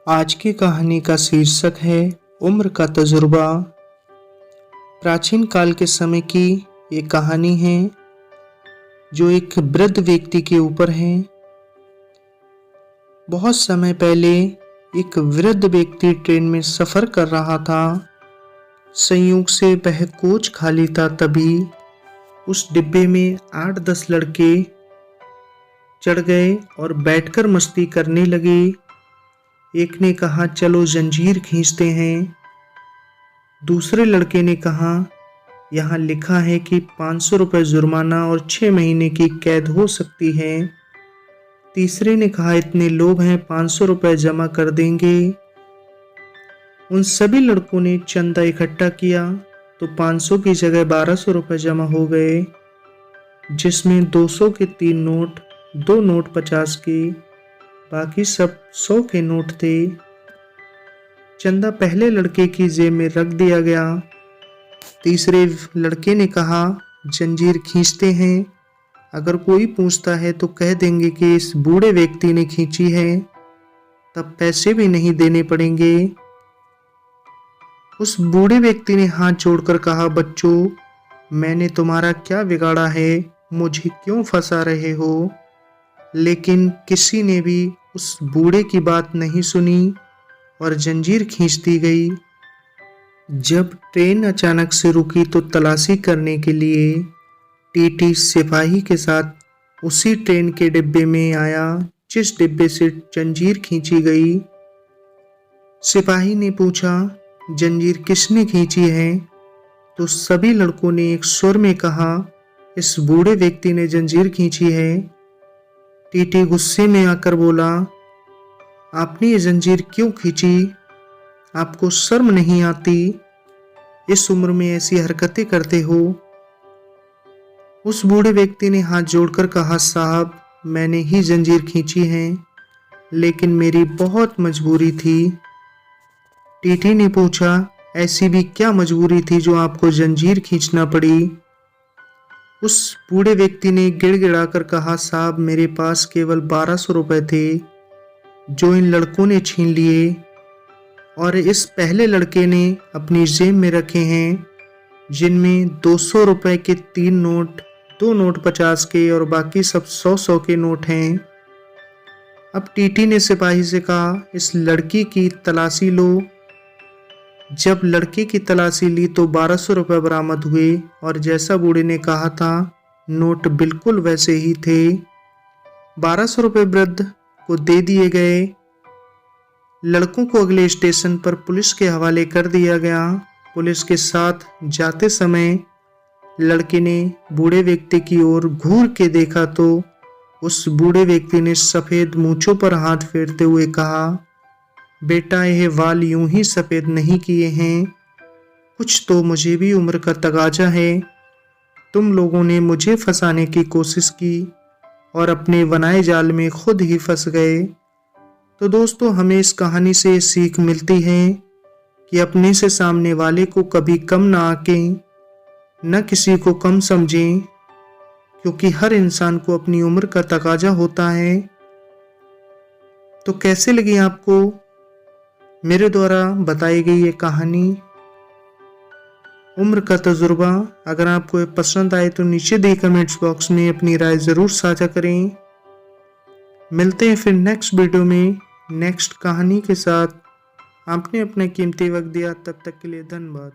आज की कहानी का शीर्षक है उम्र का तजुर्बा। प्राचीन काल के समय की ये कहानी है जो एक वृद्ध व्यक्ति के ऊपर है। बहुत समय पहले एक वृद्ध व्यक्ति ट्रेन में सफर कर रहा था। संयोग से वह कोच खाली था, तभी उस डिब्बे में 8-10 लड़के चढ़ गए और बैठकर मस्ती करने लगे। एक ने कहा चलो जंजीर खींचते हैं। दूसरे लड़के ने कहा यहाँ लिखा है कि 500 रुपये जुर्माना और 6 महीने की कैद हो सकती है। तीसरे ने कहा इतने लोग हैं, 500 रुपये जमा कर देंगे। उन सभी लड़कों ने चंदा इकट्ठा किया तो 500 की जगह 1200 रुपये जमा हो गए, जिसमें 200 के 3 नोट, 2 नोट 50 के, बाकी सब 100 के नोट थे। चंदा पहले लड़के की जेब में रख दिया गया। तीसरे लड़के ने कहा जंजीर खींचते हैं, अगर कोई पूछता है तो कह देंगे कि इस बूढ़े व्यक्ति ने खींची है, तब पैसे भी नहीं देने पड़ेंगे। उस बूढ़े व्यक्ति ने हाथ जोड़कर कहा बच्चों, मैंने तुम्हारा क्या बिगाड़ा है, मुझे क्यों फंसा रहे हो? लेकिन किसी ने भी उस बूढ़े की बात नहीं सुनी और जंजीर खींच दी गई। जब ट्रेन अचानक से रुकी तो तलाशी करने के लिए टीटी सिपाही के साथ उसी ट्रेन के डिब्बे में आया जिस डिब्बे से जंजीर खींची गई। सिपाही ने पूछा जंजीर किसने खींची है? तो सभी लड़कों ने एक स्वर में कहा इस बूढ़े व्यक्ति ने जंजीर खींची है। टीटी गुस्से में आकर बोला आपने ये जंजीर क्यों खींची? आपको शर्म नहीं आती? इस उम्र में ऐसी हरकतें करते हो? उस बूढ़े व्यक्ति ने हाथ जोड़कर कहा साहब, मैंने ही जंजीर खींची है, लेकिन मेरी बहुत मजबूरी थी। टीटी ने पूछा ऐसी भी क्या मजबूरी थी जो आपको जंजीर खींचना पड़ी? उस बूढ़े व्यक्ति ने गिड़गिड़ाकर कहा साहब, मेरे पास केवल 1200 रुपये थे जो इन लड़कों ने छीन लिए, और इस पहले लड़के ने अपनी जेब में रखे हैं, जिनमें 200 रुपये के 3 नोट, 2 नोट 50 के और बाकी सब 100-100 के नोट हैं। अब टीटी ने सिपाही से कहा इस लड़की की तलाशी लो। जब लड़के की तलाशी ली तो 1200 रुपये बरामद हुए और जैसा बूढ़े ने कहा था नोट बिल्कुल वैसे ही थे। 1200 रुपये वृद्ध को दे दिए गए। लड़कों को अगले स्टेशन पर पुलिस के हवाले कर दिया गया। पुलिस के साथ जाते समय लड़के ने बूढ़े व्यक्ति की ओर घूर के देखा तो उस बूढ़े व्यक्ति ने सफ़ेद मूंछों पर हाथ फेरते हुए कहा बेटा, यह वाल यूं ही सफ़ेद नहीं किए हैं, कुछ तो मुझे भी उम्र का तगाजा है। तुम लोगों ने मुझे फंसाने की कोशिश की और अपने बनाए जाल में खुद ही फंस गए। तो दोस्तों, हमें इस कहानी से सीख मिलती है कि अपने से सामने वाले को कभी कम ना आंकें, न किसी को कम समझें, क्योंकि हर इंसान को अपनी उम्र का तकाजा होता है। तो कैसे लगी आपको मेरे द्वारा बताई गई ये कहानी उम्र का तजुर्बा? अगर आपको ये पसंद आए तो नीचे दिए कमेंट्स बॉक्स में अपनी राय ज़रूर साझा करें। मिलते हैं फिर नेक्स्ट वीडियो में नेक्स्ट कहानी के साथ। आपने अपना कीमती वक्त दिया, तब तक के लिए धन्यवाद।